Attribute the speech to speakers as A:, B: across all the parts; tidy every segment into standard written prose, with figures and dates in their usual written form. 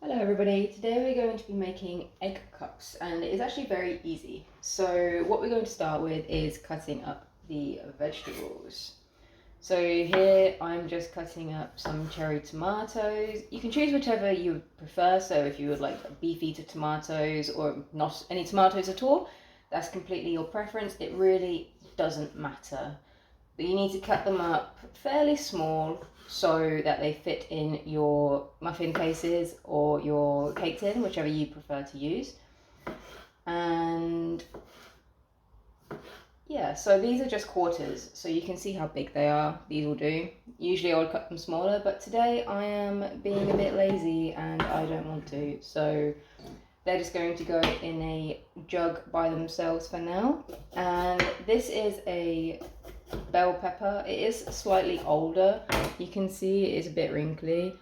A: Hello everybody, today we're going to be making egg cups and it is actually very easy. So what we're going to start with is cutting up the vegetables. So here I'm just cutting up some cherry tomatoes. You can choose whichever you prefer, so if you would like beefeater tomatoes or not any tomatoes at all, that's completely your preference. It really doesn't matter. But you need to cut them up fairly small so that they fit in your muffin cases or your cake tin, whichever you prefer to use. And yeah, so these are just quarters, so you can see how big they are. These will do. Usually I would cut them smaller, but today I am being a bit lazy and I don't want to. So they're just going to go in a jug by themselves for now. And this is a bell pepper. It is slightly older. You can see it is a bit wrinkly,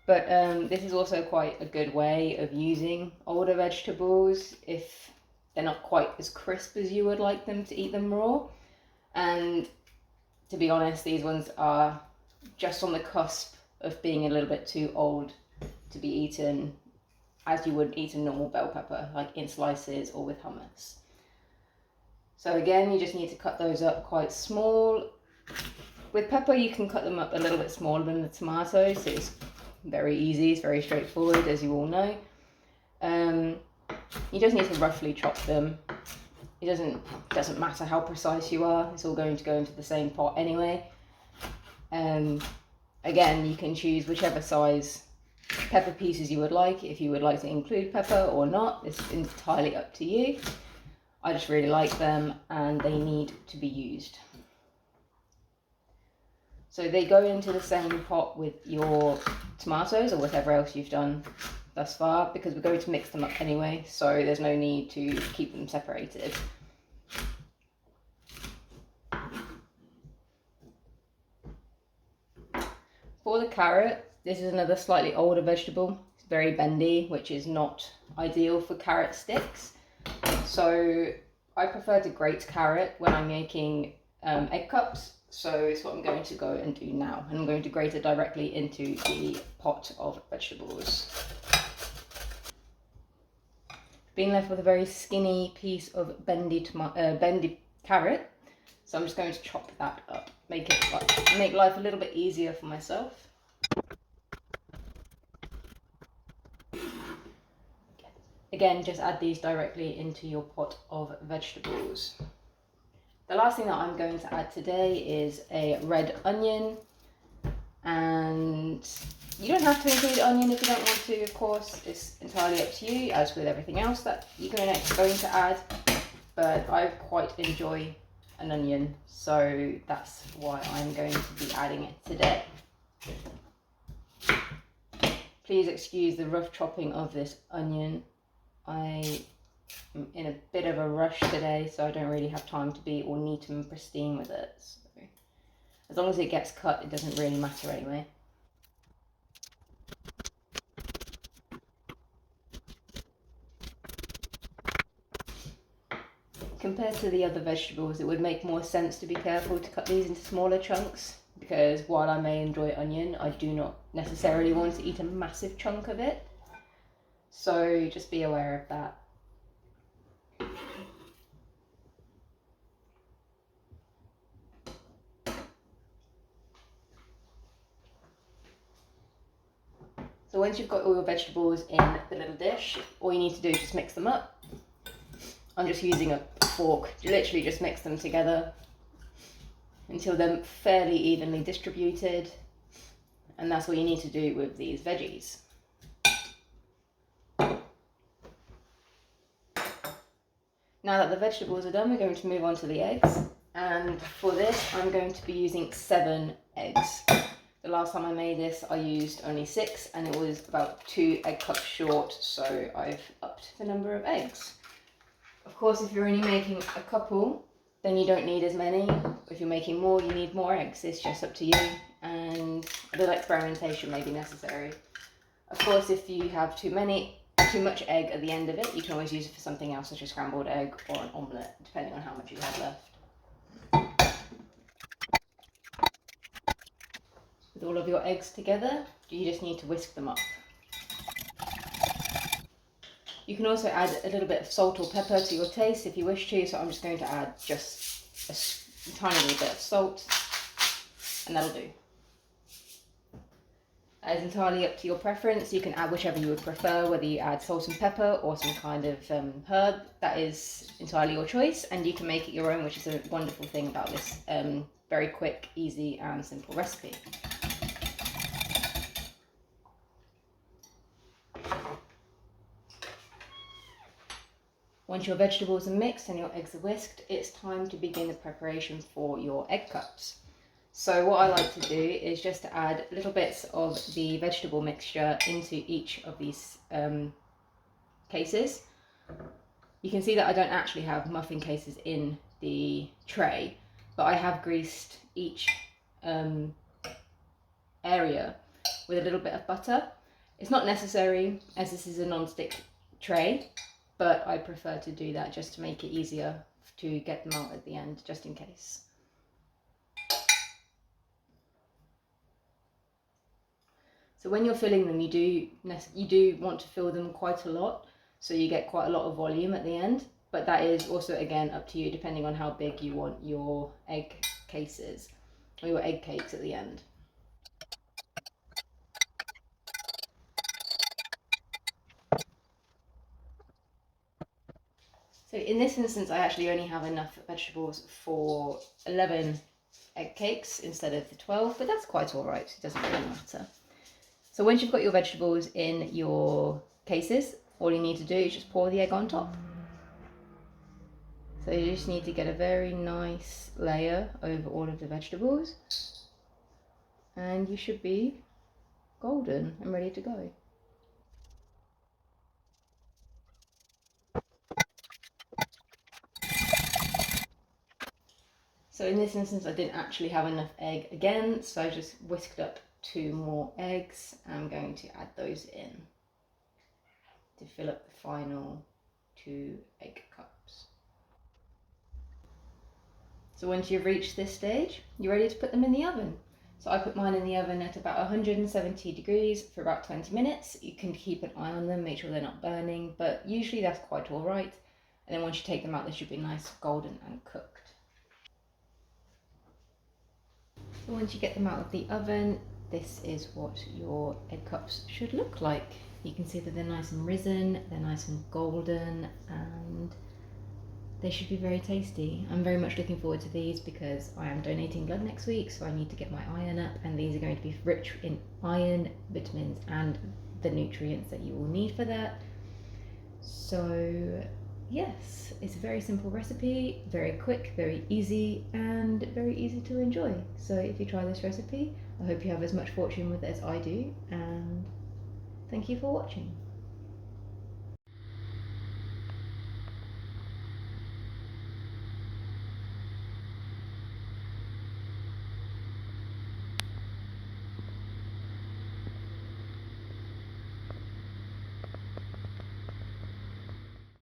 A: but this is also quite a good way of using older vegetables if they're not quite as crisp as you would like them to eat them raw. And to be honest, these ones are just on the cusp of being a little bit too old to be eaten as you would eat a normal bell pepper, like in slices or with hummus. So again, you just need to cut those up quite small. With pepper, you can cut them up a little bit smaller than the tomatoes, so it's very easy, it's very straightforward, as you all know. You just need to roughly chop them. It doesn't matter how precise you are, it's all going to go into the same pot anyway. Again, you can choose whichever size pepper pieces you would like, if you would like to include pepper or not, it's entirely up to you. I just really like them and they need to be used. So they go into the same pot with your tomatoes or whatever else you've done thus far, because we're going to mix them up anyway, so there's no need to keep them separated. For the carrot, this is another slightly older vegetable. It's very bendy, which is not ideal for carrot sticks. So I prefer to grate carrot when I'm making egg cups. So it's what I'm going to go and do now. And I'm going to grate it directly into the pot of vegetables. Been left with a very skinny piece of bendy carrot. So I'm just going to chop that up, make life a little bit easier for myself. Again, just add these directly into your pot of vegetables. The last thing that I'm going to add today is a red onion, and you don't have to include onion if you don't want to, of course, it's entirely up to you, as with everything else that you're going to add, but I quite enjoy an onion, so that's why I'm going to be adding it today. Please excuse the rough chopping of this onion. I am in a bit of a rush today, so I don't really have time to be all neat and pristine with it. So as long as it gets cut, it doesn't really matter anyway. Compared to the other vegetables, it would make more sense to be careful to cut these into smaller chunks, because while I may enjoy onion, I do not necessarily want to eat a massive chunk of it. So just be aware of that. So once you've got all your vegetables in the little dish, all you need to do is just mix them up. I'm just using a fork to literally just mix them together until they're fairly evenly distributed. And that's what you need to do with these veggies. Now that the vegetables are done, we're going to move on to the eggs. And for this, I'm going to be using 7 eggs. The last time I made this, I used only 6, and it was about 2 egg cups short, so I've upped the number of eggs. Of course, if you're only making a couple, then you don't need as many. If you're making more, you need more eggs. It's just up to you, and a little experimentation may be necessary. Of course, if you have too much egg at the end of it, you can always use it for something else, such as scrambled egg or an omelette, depending on how much you have left. With all of your eggs together, you just need to whisk them up. You can also add a little bit of salt or pepper to your taste if you wish to, so I'm just going to add just a tiny little bit of salt, and that'll do. That is entirely up to your preference. You can add whichever you would prefer, whether you add salt and pepper or some kind of herb. That is entirely your choice, and you can make it your own, which is a wonderful thing about this very quick, easy and simple recipe. Once your vegetables are mixed and your eggs are whisked, it's time to begin the preparation for your egg cups. So what I like to do is just to add little bits of the vegetable mixture into each of these cases. You can see that I don't actually have muffin cases in the tray, but I have greased each area with a little bit of butter. It's not necessary as this is a non-stick tray, but I prefer to do that just to make it easier to get them out at the end, just in case. So when you're filling them, you do want to fill them quite a lot, so you get quite a lot of volume at the end, but that is also again up to you depending on how big you want your egg cases or your egg cakes at the end. So in this instance, I actually only have enough vegetables for 11 egg cakes instead of the 12, but that's quite all right. It doesn't really matter. So once you've got your vegetables in your cases, all you need to do is just pour the egg on top. So you just need to get a very nice layer over all of the vegetables, and you should be golden and ready to go. So in this instance, I didn't actually have enough egg again, so I just whisked up 2 more eggs. I'm going to add those in to fill up the final 2 egg cups. So once you've reached this stage, you're ready to put them in the oven. So I put mine in the oven at about 170 degrees for about 20 minutes. You can keep an eye on them, make sure they're not burning, but usually that's quite all right. And then once you take them out, they should be nice, golden and cooked. So once you get them out of the oven, this is what your egg cups should look like. You can see that they're nice and risen, they're nice and golden, and they should be very tasty. I'm very much looking forward to these because I am donating blood next week, so I need to get my iron up, and these are going to be rich in iron, vitamins, and the nutrients that you will need for that. So yes, it's a very simple recipe, very quick, very easy, and very easy to enjoy. So if you try this recipe, I hope you have as much fortune with it as I do, and thank you for watching.